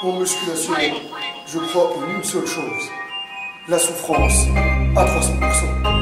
En musculation, je crois en une seule chose, la souffrance à 300%.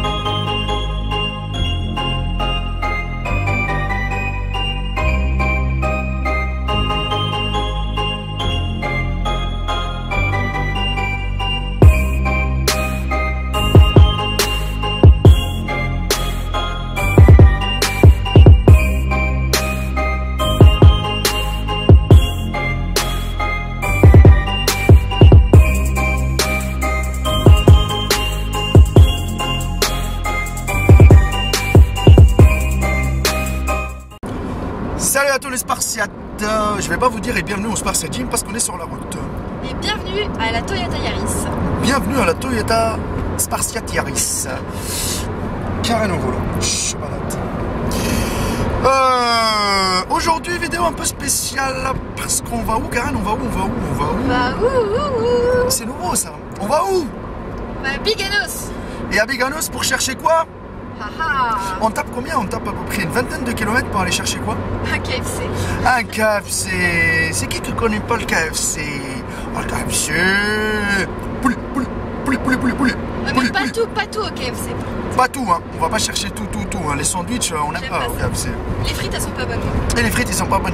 Salut à tous les Spartiates, je vais pas vous dire et bienvenue au Spartiate Gym parce qu'on est sur la route. Et bienvenue à la Toyota Yaris. Bienvenue à la Toyota Spartiate Yaris. Karen au volant, aujourd'hui vidéo un peu spéciale parce qu'on va où Karen? On va où? C'est nouveau ça. On va où? À Biganos. Et à Biganos pour chercher quoi? Haha. On tape combien? On tape à peu près une vingtaine de kilomètres pour aller chercher quoi? Un KFC. Un KFC. C'est qui connaît pas le KFC? Oh, le KFC. Poulet. Non, mais pas tout au KFC. Pas tout, hein. On va pas chercher tout. Hein. Les sandwichs, on n'aime pas au KFC. Les frites, elles sont pas bonnes. Et les frites, ils sont pas bonnes.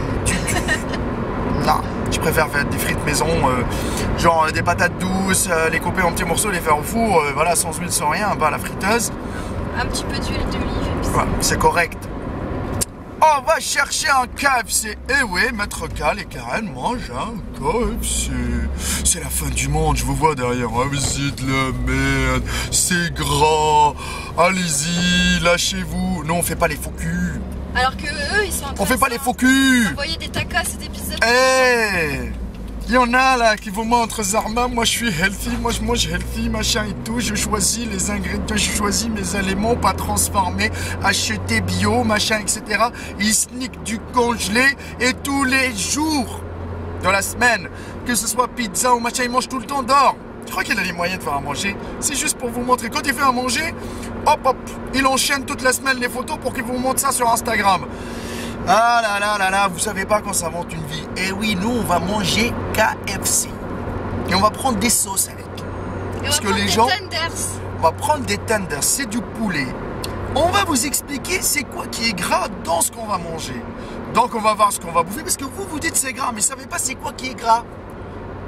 Non, je préfère faire des frites maison, genre des patates douces, les couper en petits morceaux, les faire au four, voilà, sans huile, sans rien, pas à la friteuse. Un petit peu d'huile d'olive. Voilà, c'est correct. On va chercher un KFC. Eh oui, Maître Cal et Karen mangent un KFC. C'est la fin du monde, je vous vois derrière. Ah, mais c'est de la merde. C'est gras. Allez-y, lâchez-vous. Non, on fait pas les faux culs. Alors que eux, ils sont en train On fait pas les faux culs. d'envoyer des tacos et des pizzas. Eh, il y en a là qui vous montrent Zarma, moi je suis healthy, moi je mange healthy, machin et tout, je choisis les ingrédients, je choisis mes aliments pas transformés, acheter bio, machin, etc. Ils sneakent du congelé et tous les jours de la semaine, que ce soit pizza ou machin, ils mangent tout le temps d'or. Je crois qu'il a les moyens de faire à manger. C'est juste pour vous montrer. Quand il fait à manger, hop, il enchaîne toute la semaine les photos pour qu'il vous montre ça sur Instagram. Ah là, vous savez pas quand ça invente une vie. Eh oui, nous on va manger KFC. Et on va prendre des sauces avec. Parce que les gens... On va prendre des tenders, c'est du poulet. On va vous expliquer c'est quoi qui est gras dans ce qu'on va manger. Donc on va voir ce qu'on va bouffer. Parce que vous dites c'est gras, mais vous savez pas c'est quoi qui est gras.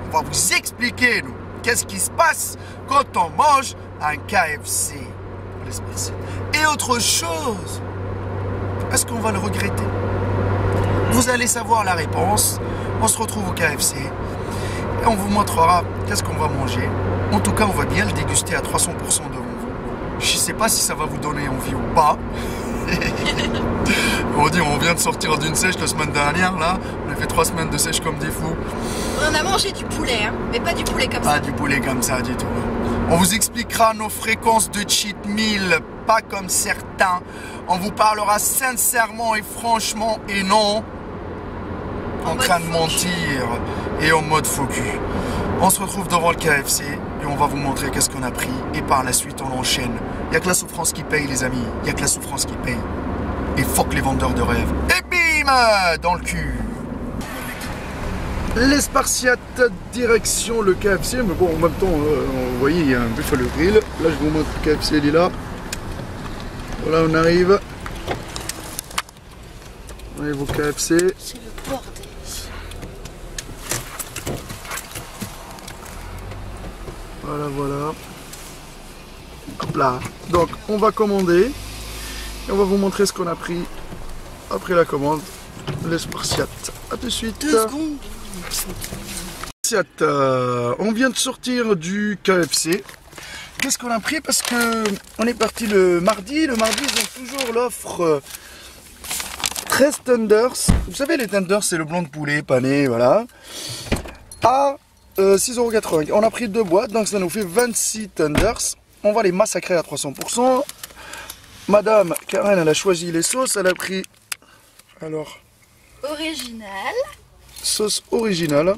On va vous expliquer, nous, qu'est-ce qui se passe quand on mange un KFC. Et autre chose, est-ce qu'on va le regretter? Vous allez savoir la réponse. On se retrouve au KFC et on vous montrera qu'est-ce qu'on va manger. En tout cas, on va bien le déguster à 300% devant vous. Je ne sais pas si ça va vous donner envie ou pas. On vient de sortir d'une sèche la semaine dernière, là. On a fait 3 semaines de sèche comme des fous. On a mangé du poulet, hein, mais pas du poulet comme ça. Pas du poulet comme ça du tout. On vous expliquera nos fréquences de cheat meal, pas comme certains. On vous parlera sincèrement et franchement et non en train de mentir et en mode faux cul. On se retrouve devant le KFC et on va vous montrer qu'est-ce qu'on a pris et par la suite on enchaîne. Il n'y a que la souffrance qui paye les amis, il n'y a que la souffrance qui paye. Et fuck les vendeurs de rêves. Et bim, dans le cul. Les Spartiates, direction le KFC, mais bon en même temps, vous voyez il y a un Buffalo Grill. Là je vous montre le KFC, il est là. Voilà, on arrive. On arrive au KFC. C'est le bordel. Voilà. Hop là. Donc, on va commander. Et on va vous montrer ce qu'on a pris après la commande. Les Spartiates. A tout de suite. 2 secondes. On vient de sortir du KFC. Qu'est-ce qu'on a pris? Parce que on est parti le mardi. Le mardi, ils ont toujours l'offre 13 tenders. Vous savez, les tenders, c'est le blanc de poulet pané, voilà. À 6,80 €. On a pris 2 boîtes, donc ça nous fait 26 tenders. On va les massacrer à 300%. Madame Karen, elle a choisi les sauces. Elle a pris, alors, Original. sauce originale.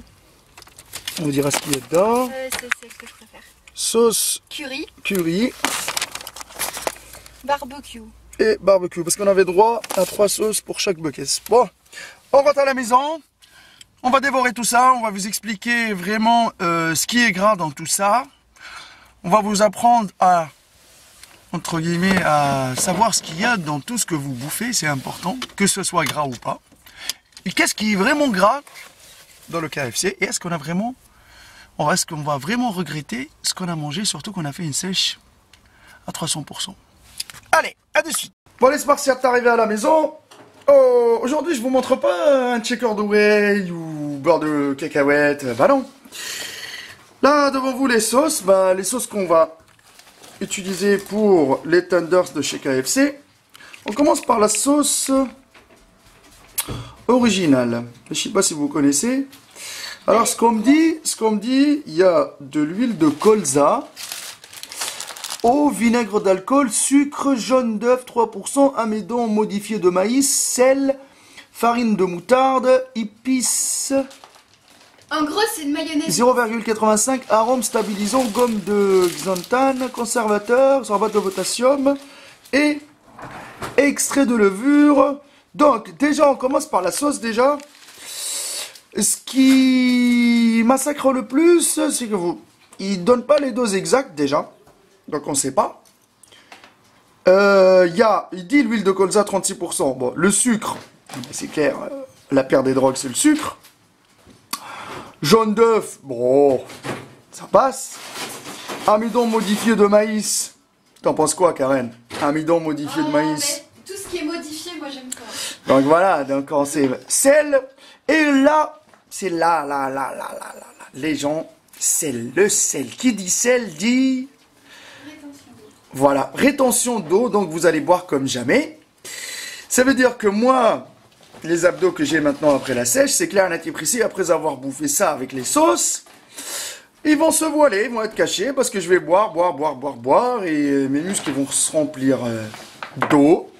On vous dira ce qu'il y a dedans. C'est ce que je préfère. Sauce Curry. Barbecue. Et barbecue. Parce qu'on avait droit à 3 sauces pour chaque bucket. Bon, on rentre à la maison. On va dévorer tout ça, on va vous expliquer vraiment ce qui est gras dans tout ça. On va vous apprendre à, entre guillemets, à savoir ce qu'il y a dans tout ce que vous bouffez, c'est important, que ce soit gras ou pas. Et qu'est-ce qui est vraiment gras dans le KFC, et est-ce qu'on va vraiment regretter ce qu'on a mangé, surtout qu'on a fait une sèche à 300%. Allez, à de suite. Bon les Spartiates, arrivés à la maison. Oh, aujourd'hui je vous montre pas un checker de whey ou beurre de cacahuète, bah non. Là devant vous les sauces, les sauces qu'on va utiliser pour les tenders de chez KFC. On commence par la sauce originale. Je sais pas si vous connaissez. Alors ce qu'on me dit, il y a de l'huile de colza, eau, vinaigre d'alcool, sucre, jaune d'œuf 3%, amidon modifié de maïs, sel, farine de moutarde, épices. En gros, c'est une mayonnaise. 0,85, arôme stabilisant, gomme de xanthane, conservateur, sorbate de potassium et extrait de levure. Donc, déjà, on commence par la sauce, déjà. Ce qui massacre le plus, c'est que ils donnent pas les doses exactes, déjà. Donc, on sait pas. Il dit l'huile de colza 36%. Bon, le sucre, c'est clair, la pire des drogues, c'est le sucre. Jaune d'œuf, bon, ça passe. Amidon modifié de maïs. T'en penses quoi, Karen? Amidon modifié de maïs. Tout ce qui est modifié, moi j'aime pas. Donc voilà, donc on sait. Sel. Et là, c'est là. Les gens, c'est le sel. Qui dit sel dit... Rétention d'eau. Voilà, rétention d'eau, donc vous allez boire comme jamais. Ça veut dire que moi... Les abdos que j'ai maintenant après la sèche, c'est clair, net et précis, après avoir bouffé ça avec les sauces, ils vont se voiler, ils vont être cachés, parce que je vais boire, et mes muscles vont se remplir d'eau.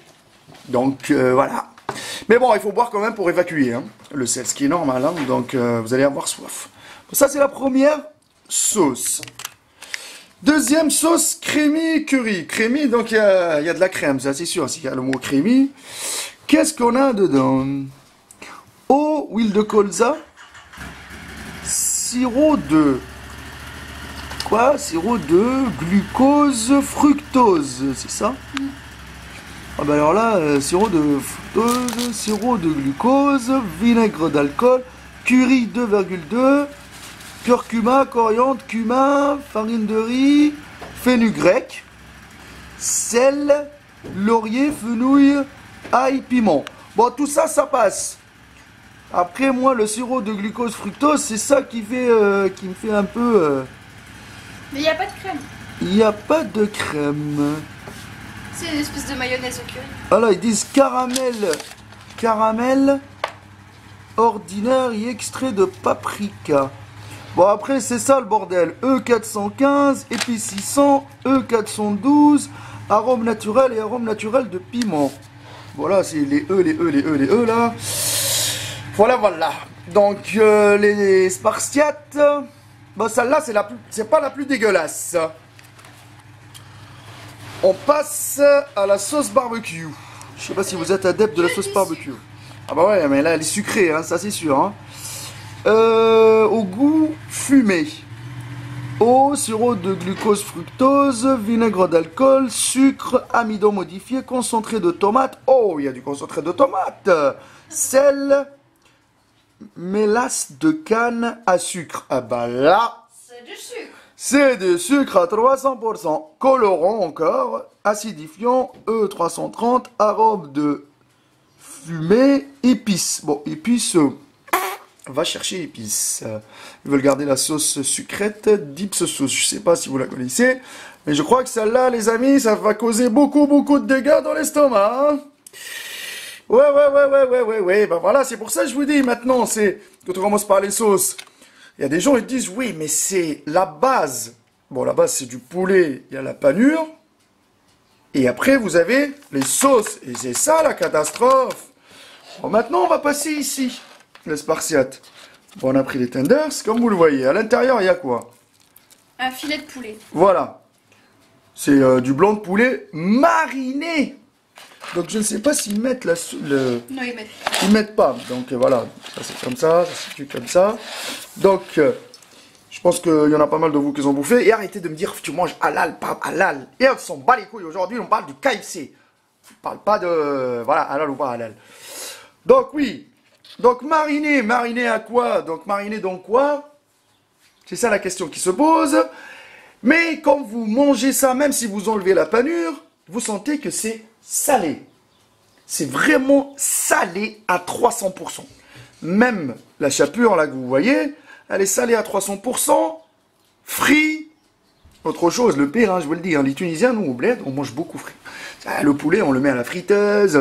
Donc voilà. Mais bon, il faut boire quand même pour évacuer hein, le sel, ce qui est normal, hein, donc vous allez avoir soif. Ça, c'est la première sauce. Deuxième sauce, crémy curry. Crémy, donc il y a de la crème, ça c'est sûr, s'il y a le mot crémy. Qu'est-ce qu'on a dedans? Eau, huile de colza, sirop de... Quoi? Sirop de glucose, fructose, c'est ça? Ah ben alors là, sirop de fructose, sirop de glucose, vinaigre d'alcool, curry 2,2, curcuma, coriandre, cumin, farine de riz, fenugrec, sel, laurier, fenouil, ail, piment. Bon, tout ça, ça passe. Après, moi, le sirop de glucose fructose, c'est ça qui me fait un peu... Mais il n'y a pas de crème. Il n'y a pas de crème. C'est une espèce de mayonnaise au curry. Alors, ils disent caramel ordinaire et extrait de paprika. Bon, après, c'est ça le bordel. E415, épices 600, E412, arôme naturel et arôme naturel de piment. Voilà, c'est les E, là. Voilà. Donc, les Spartiates... Bon, celle-là, c'est pas la plus dégueulasse. On passe à la sauce barbecue. Je sais pas si vous êtes adepte de la sauce barbecue. Ah bah ouais, mais là, elle est sucrée, hein, ça c'est sûr. Hein. Au goût fumé. Eau, sirop de glucose fructose, vinaigre d'alcool, sucre, amidon modifié, concentré de tomate. Oh, il y a du concentré de tomate. Sel, mélasse de canne à sucre. Ah bah là, c'est du sucre. C'est du sucre à 300%. Colorant encore, acidifiant, E330, arôme de fumée, épices. Bon, épices... va chercher épices. Ils veulent garder la sauce sucrète Dips sauce. Je sais pas si vous la connaissez, mais je crois que celle-là, les amis, ça va causer beaucoup de dégâts dans l'estomac. Hein. Ouais. Ben voilà, c'est pour ça que je vous dis maintenant, c'est quand on commence par les sauces. Il y a des gens qui disent oui, mais c'est la base. Bon, la base c'est du poulet, il y a la panure. Et après vous avez les sauces. Et c'est ça la catastrophe. Bon, maintenant on va passer ici. Les Spartiates. Bon, on a pris les tenders, comme vous le voyez. À l'intérieur, il y a quoi? Un filet de poulet. Voilà. C'est du blanc de poulet mariné. Donc je ne sais pas s'ils mettent Non, ils mettent. Ils mettent pas. Donc voilà, ça c'est comme ça se situe comme ça. Donc je pense qu'il y en a pas mal de vous qui ont bouffé. Et arrêtez de me dire tu manges halal, pas halal. Et on s'en bat les couilles. Aujourd'hui on parle du KFC. On parle pas de voilà halal ou pas halal. Donc oui. Donc mariner à quoi? Donc mariner dans quoi? C'est ça la question qui se pose. Mais quand vous mangez ça, même si vous enlevez la panure, vous sentez que c'est salé. C'est vraiment salé à 300%. Même la chapure là que vous voyez, elle est salée à 300%, frit. Autre chose, le pire, hein, je vous le dis, hein, les Tunisiens, nous au bled, on mange beaucoup frit. Le poulet, on le met à la friteuse,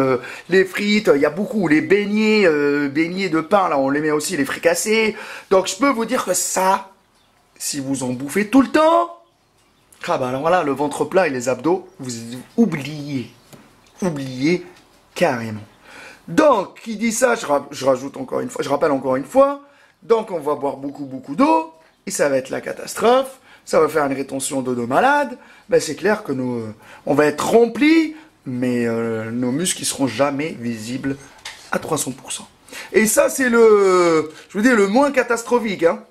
les frites, il y a beaucoup, les beignets de pain, là, on les met aussi, les fricassés. Donc je peux vous dire que ça, si vous en bouffez tout le temps, ah bah alors voilà, le ventre plat et les abdos, vous oubliez carrément. Donc, qui dit ça, je rajoute encore une fois, je rappelle encore une fois, donc on va boire beaucoup d'eau, et ça va être la catastrophe, ça va faire une rétention d'eau de malade, ben c'est clair que on va être remplis, mais nos muscles ne seront jamais visibles à 300%. Et ça c'est je vous dis, le moins catastrophique, hein,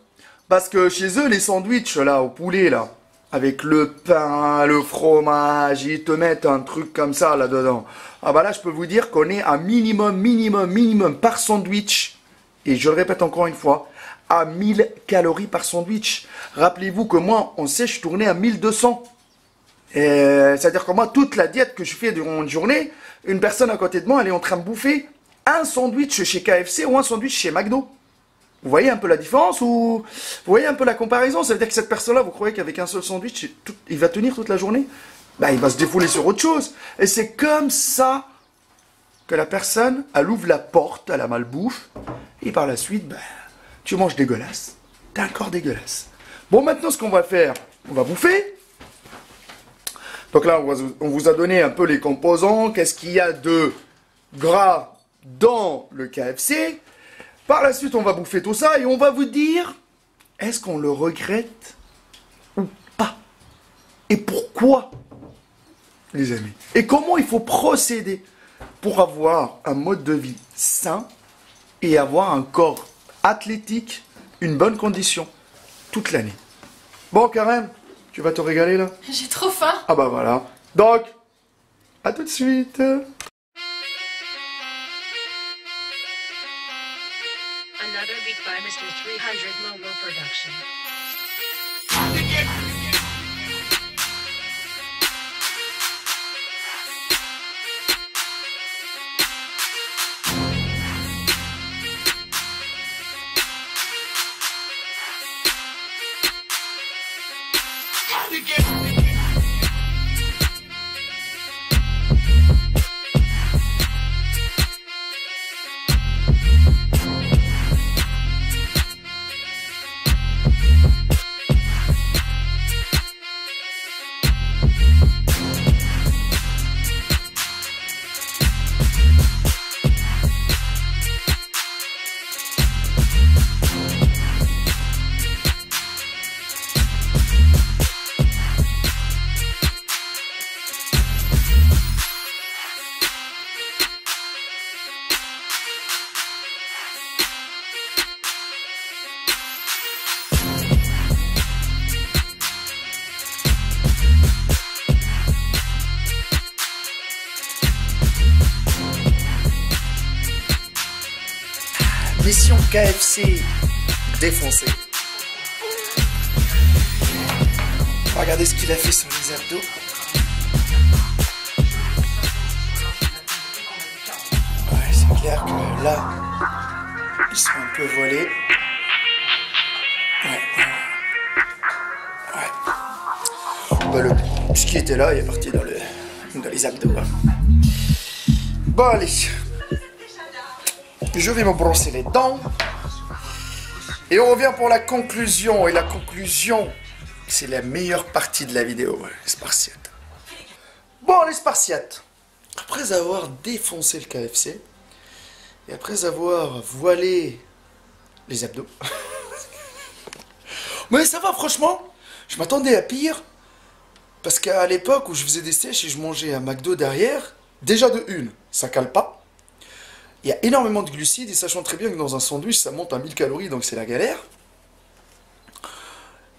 parce que chez eux, les sandwichs là, au poulet là, avec le pain, le fromage, ils te mettent un truc comme ça là-dedans. Ah bah là, je peux vous dire qu'on est à minimum par sandwich. Et je le répète encore une fois, à 1000 calories par sandwich. Rappelez-vous que moi, on sait, je tournais à 1200. C'est-à-dire que moi, toute la diète que je fais durant une journée, une personne à côté de moi, elle est en train de bouffer un sandwich chez KFC ou un sandwich chez McDo. Vous voyez un peu la différence ou vous voyez un peu la comparaison? Ça veut dire que cette personne-là, vous croyez qu'avec un seul sandwich, il va tenir toute la journée? Ben, il va se défouler sur autre chose. Et c'est comme ça que la personne, elle ouvre la porte à la malbouffe. Et par la suite, ben, tu manges dégueulasse. T'as un corps dégueulasse. Bon, maintenant, ce qu'on va faire, on va bouffer. Donc là, on vous a donné un peu les composants. Qu'est-ce qu'il y a de gras dans le KFC? Par la suite, on va bouffer tout ça et on va vous dire, est-ce qu'on le regrette ou pas? Et pourquoi, les amis? Et comment il faut procéder pour avoir un mode de vie sain et avoir un corps athlétique, une bonne condition, toute l'année. Bon, Karen, tu vas te régaler là? J'ai trop faim. Ah bah voilà. Donc, à tout de suite. Another beat by Mr. 300 Momo Production. Mission KFC défoncée. Regardez ce qu'il a fait sur les abdos. Ouais, c'est clair que là, ils sont un peu volés. Ouais. Bah, ce qui était là, il est parti dans les abdos. Hein. Bon, allez. Je vais me brosser les dents. Et on revient pour la conclusion. Et la conclusion, c'est la meilleure partie de la vidéo, les Spartiates. Bon, les Spartiates, après avoir défoncé le KFC, et après avoir voilé les abdos, mais ça va, franchement, je m'attendais à pire, parce qu'à l'époque où je faisais des sèches et je mangeais un McDo derrière, Déjà de une, ça cale pas. Il y a énormément de glucides, et sachant très bien que dans un sandwich, ça monte à 1000 calories, donc c'est la galère.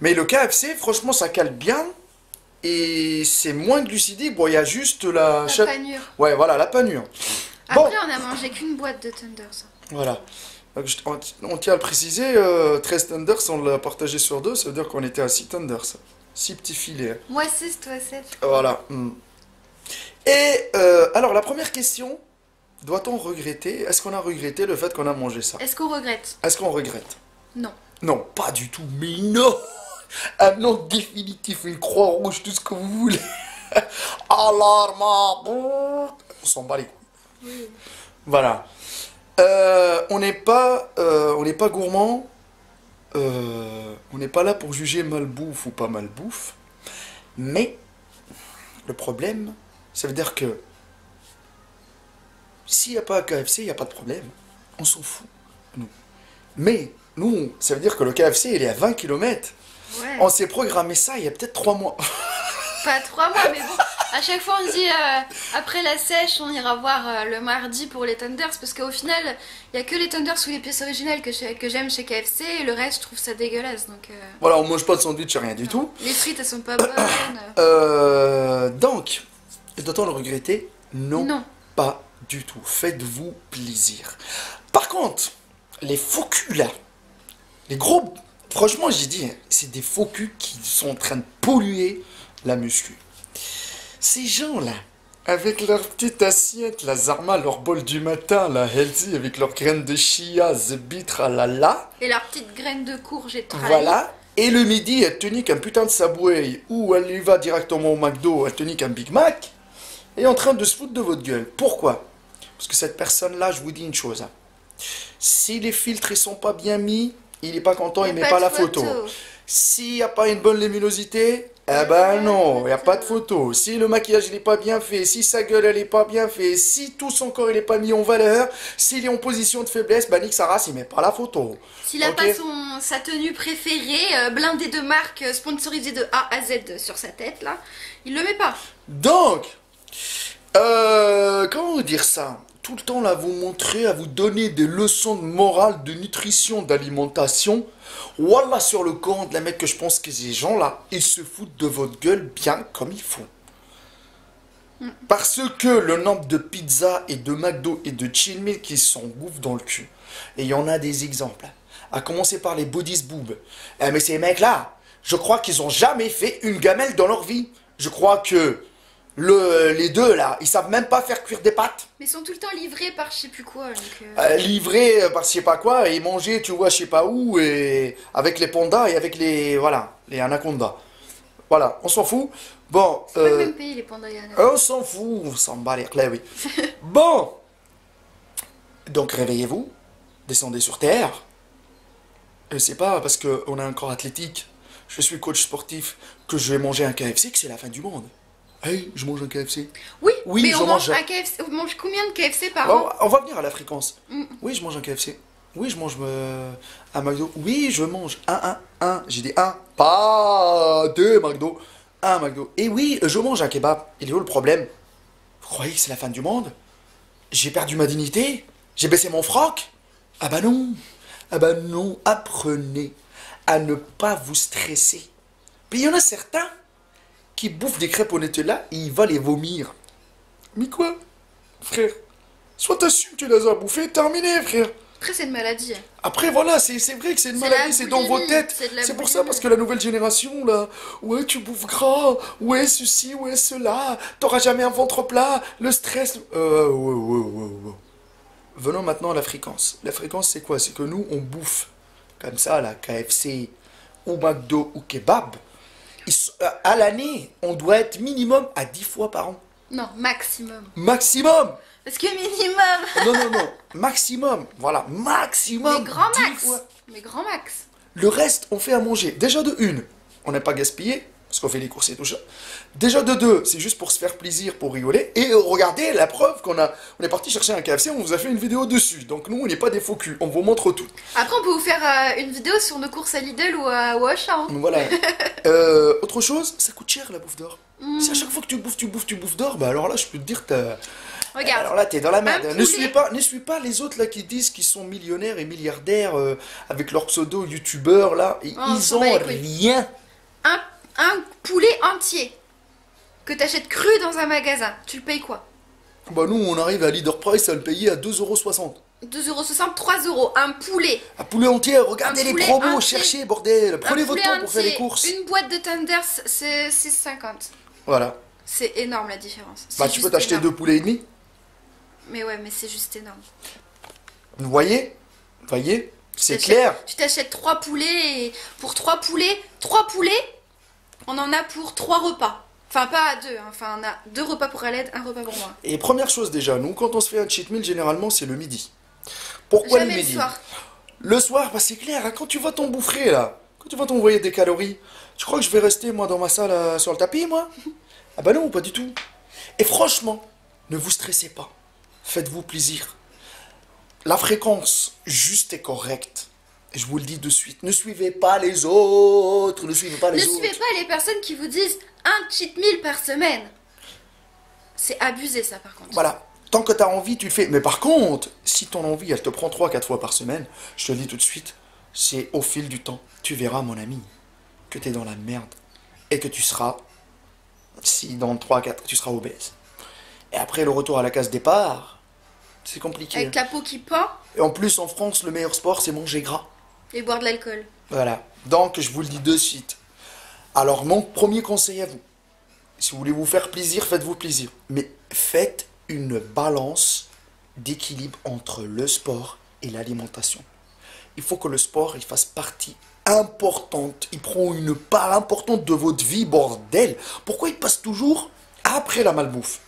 Mais le KFC, franchement, ça cale bien. Et c'est moins glucidique. Bon, il y a juste la... La panure. Ouais, voilà, la panure. Après, Bon, on a mangé qu'une boîte de Thunders. voilà. Donc, on tient à le préciser, 13 Thunders, on l'a partagé sur 2, ça veut dire qu'on était à 6 Thunders. 6 petits filets. Moi 6, toi 7. Voilà. Et alors, la première question, doit-on regretter, est-ce qu'on a regretté le fait qu'on a mangé ça? Est-ce qu'on regrette? Est-ce qu'on regrette? Non. Non, pas du tout, mais non. Un non définitif, une croix rouge, tout ce que vous voulez. Alarme. On s'en bat les couilles. Oui. Voilà. On n'est pas gourmand. On n'est pas là pour juger malbouffe ou pas malbouffe. Mais le problème, ça veut dire que s'il n'y a pas un KFC, il n'y a pas de problème. On s'en fout, nous. Mais nous, ça veut dire que le KFC, il est à 20 km. Ouais. On s'est programmé ça il y a peut-être 3 mois. Pas 3 mois, mais bon. À chaque fois, on se dit, après la sèche, on ira voir le mardi pour les Thunders. Parce qu'au final, il n'y a que les Thunders ou les pièces originales que j'aime chez KFC. Et le reste, je trouve ça dégueulasse. Donc, Voilà, on mange pas de sandwich, rien du tout. les frites, elles sont pas bonnes. Donc, doit-on le regretter? Non, Non. pas du tout. Faites-vous plaisir. Par contre, les faux culs là, les gros... Franchement, j'ai dit, c'est des faux culs qui sont en train de polluer la muscu. Ces gens-là, avec leur petite assiette, la Zarma, leur bol du matin, la healthy, avec leurs graines de chia, zebit, tralala. Et leurs petites graines de courge et de trali. Voilà. Et le midi, elle te nique un putain de Subway, ou elle y va directement au McDo, elle te nique un Big Mac, et en train de se foutre de votre gueule. Pourquoi? Parce que cette personne-là, je vous dis une chose. Hein. Si les filtres ne sont pas bien mis, il n'est pas content, il ne met pas la photo. S'il n'y a pas une bonne luminosité, eh ben non, il n'y a pas de photo. Si le maquillage n'est pas bien fait, si sa gueule elle n'est pas bien faite, si tout son corps il n'est pas mis en valeur, s'il est en position de faiblesse, bah nique sa race, il met pas la photo. S'il n'a Okay. pas sa tenue préférée, blindée de marque, sponsorisée de A à Z sur sa tête, là, il le met pas. Donc, comment vous dire ça? Tout le temps là, vous montrer, à vous donner des leçons de morale, de nutrition, d'alimentation. Wallah, sur le compte, les mecs, que je pense que ces gens-là, ils se foutent de votre gueule bien comme il faut. Parce que le nombre de pizzas et de McDo et de chill meal qui s'engouffrent dans le cul. Et il y en a des exemples. À commencer par les bodies boob. Mais ces mecs-là, je crois qu'ils ont jamais fait une gamelle dans leur vie. Je crois que les deux là, ils savent même pas faire cuire des pâtes. Mais ils sont tout le temps livrés par je sais plus quoi. Donc, Livrés par je sais pas quoi et manger, tu vois, je sais pas où, et avec les pandas et avec les, voilà, les anacondas. Voilà, on s'en fout. Bon, c'est pas le même pays, les pandas et anacondas. on s'en fout, on s'en bat les clés, oui. Bon, donc réveillez-vous, descendez sur terre. Et c'est pas parce qu'on a un corps athlétique, je suis coach sportif, que je vais manger un KFC que c'est la fin du monde. Hey, je mange un KFC. Oui, Oui, mais je on mange mange un KFC. On mange combien de KFC par an? On va venir à la fréquence. Mm. Oui, je mange un KFC. Oui, je mange un McDo. Oui, je mange un. J'ai dit un, pas deux McDo. Un McDo. Et oui, je mange un kebab. Il est où le problème? Vous croyez que c'est la fin du monde? J'ai perdu ma dignité? J'ai baissé mon froc? Ah bah non. Ah bah non. Apprenez à ne pas vous stresser. Puis il y en a certains qui bouffent des crêpes au Nutella et ils vont les vomir. Mais quoi, frère? Soit t'assumes, tu les as bouffées, terminé, frère. Après, c'est une maladie. Après, voilà, c'est vrai que c'est une C'est maladie, la c'est dans vos boulimie, têtes. c'est de la C'est pour ça, boulimie. parce que la nouvelle génération, là, ouais, tu bouffes gras, ouais, ceci, ouais, cela, t'auras jamais un ventre plat, le stress. Ouais. Venons maintenant à la fréquence. La fréquence, c'est quoi? C'est que nous, on bouffe comme ça, là, KFC, ou McDo, ou kebab. À l'année, on doit être minimum à 10 fois par an. Non, maximum. Maximum! Parce que minimum. Non. Maximum. Voilà, maximum. Mais grand 10 max. fois. Mais grand max. Le reste, on fait à manger. Déjà de une, on n'est pas gaspillé. parce qu'on fait les courses et tout ça. Déjà de deux, c'est juste pour se faire plaisir, pour rigoler. Et regardez la preuve on est parti chercher un KFC, on vous a fait une vidéo dessus. Donc nous, on n'est pas des faux culs, on vous montre tout. Après, on peut vous faire une vidéo sur nos courses à Lidl ou à Auchan. Hein. Voilà. Autre chose, ça coûte cher la bouffe d'or. Si à chaque fois que tu bouffes d'or, bah alors là, je peux te dire que Regarde. alors là, t'es dans la merde. Un Ne poulet. suis pas les autres là qui disent qu'ils sont millionnaires et milliardaires avec leurs pseudo-youtubeurs là. Et Oh, on ils s'en ont bat les couilles. rien. Un poulet entier que t'achètes cru dans un magasin, tu le payes quoi? Bah nous, on arrive à Leader Price à le payer à 2,60 €. 2,60€, 3€. Un poulet. Un poulet entier, regardez Un les poulet promos, entier. cherchez, bordel. Prenez Un votre poulet temps pour faire les entier. courses. Une boîte de Tenders, c'est 6,50. Voilà. C'est énorme la différence. Bah C'est tu juste peux t'acheter énorme. 2 poulets et demi. Mais ouais, mais c'est juste énorme. Vous voyez? C'est T'achètes- clair. Tu t'achètes 3 poulets et pour 3 poulets, on en a pour 3 repas. Enfin, pas à 2, hein. Enfin, on a 2 repas pour Aled, 1 repas pour moi. Et première chose déjà, nous quand on se fait un cheat meal, généralement c'est le midi. Pourquoi Jamais le le midi? soir. Le soir, bah c'est clair, hein, quand tu vois ton bouffrer là, quand tu vois t'envoyer des calories, tu crois que je vais rester moi dans ma salle sur le tapis moi? Ah bah non, pas du tout. Et franchement, ne vous stressez pas. Faites-vous plaisir. La fréquence juste et correcte. Et je vous le dis de suite, ne suivez pas les autres, ne suivez pas Ne les autres. suivez pas les personnes qui vous disent un cheat meal par semaine. C'est abusé ça par contre. Voilà, tant que tu as envie, tu le fais. Mais par contre, si ton envie, elle te prend 3-4 fois par semaine, je te le dis tout de suite, c'est au fil du temps. Tu verras, mon ami, que tu es dans la merde. Et que tu seras, si dans 3-4, tu seras obèse. Et après, le retour à la case départ, c'est compliqué. Avec la peau qui pend Et en plus, en France, le meilleur sport, c'est manger gras. et boire de l'alcool. Voilà. Donc, je vous le dis de suite. Alors, mon premier conseil à vous, si vous voulez vous faire plaisir, faites-vous plaisir. Mais faites une balance d'équilibre entre le sport et l'alimentation. Il faut que le sport, il fasse partie importante. Il prend une part importante de votre vie, bordel. Pourquoi il passe toujours après la malbouffe?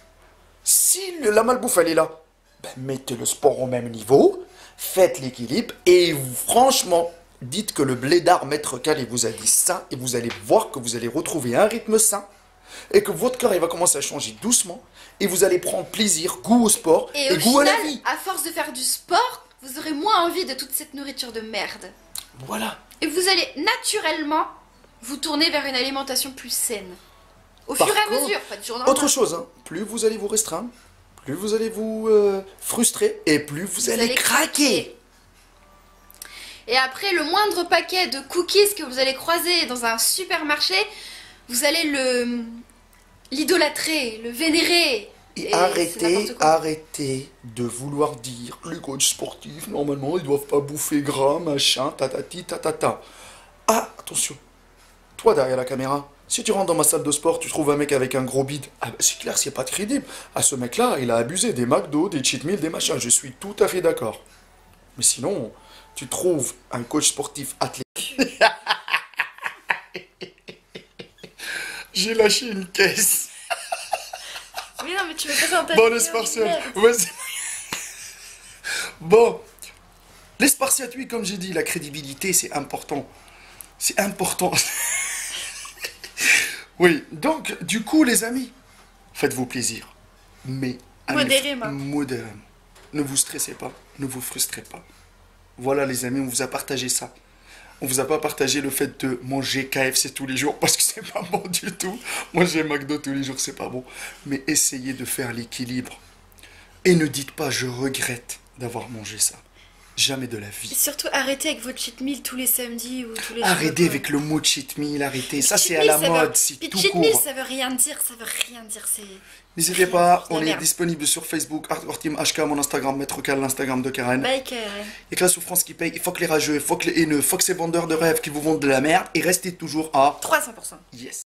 Si la malbouffe, elle est là, ben, mettez le sport au même niveau, faites l'équilibre et franchement, dites que le blédard maître Cal, il vous a dit ça et vous allez voir que vous allez retrouver un rythme sain et que votre corps, il va commencer à changer doucement et vous allez prendre plaisir, goût au sport Et et au goût final, à la vie. à force de faire du sport, vous aurez moins envie de toute cette nourriture de merde. Voilà. Et vous allez naturellement vous tourner vers une alimentation plus saine. Au Par fur et à contre, mesure, pas du jour au lendemain. Autre chose, hein, plus vous allez vous restreindre, plus vous allez vous frustrer et plus vous allez craquer. Et après, le moindre paquet de cookies que vous allez croiser dans un supermarché, vous allez l'idolâtrer, le vénérer. Et c'est n'importe quoi. arrêtez de vouloir dire les coachs sportifs, normalement, ils doivent pas bouffer gras, machin, tatati, tatata. Ah, attention, toi derrière la caméra, si tu rentres dans ma salle de sport, tu trouves un mec avec un gros bide, ah ben, c'est clair, c'est pas crédible. Ah, ce mec-là, il a abusé des McDo, des cheat meals, des machins, je suis tout à fait d'accord. Mais sinon, tu trouves un coach sportif athlète. J'ai lâché une caisse. Mais non, mais tu veux pas ça en Bon, les Spartiates, vas-y. Bon, les Spartiates, oui, comme j'ai dit, la crédibilité, c'est important. C'est important. Oui, donc, du coup, les amis, faites-vous plaisir. Mais Modérément. Modérément. Ne vous stressez pas, ne vous frustrez pas. Voilà, les amis, on vous a partagé ça. On vous a pas partagé le fait de manger KFC tous les jours parce que c'est pas bon du tout. Manger McDo tous les jours, c'est pas bon. Mais essayez de faire l'équilibre. Et ne dites pas je regrette d'avoir mangé ça. Jamais de la Et vie. surtout, arrêtez avec votre cheat meal tous les samedis ou tous les jours. Arrêtez avec le mot cheat meal, arrêtez. Ça, Cheat c'est à meal, la ça veut- mode, c'est Puis tout cheat meal, court. ça veut rien dire, ça veut rien dire. C'est. N'hésitez pas, La on est merde. disponible sur Facebook, Hardcore Team HK, mon Instagram, Maître Cal, l'Instagram de Karen. Bye, Karen. Et que la souffrance qui paye, il faut que les rageux, il faut que les haineux, il faut que ces vendeurs de rêves qui vous vendent de la merde et restez toujours à 300%. yes.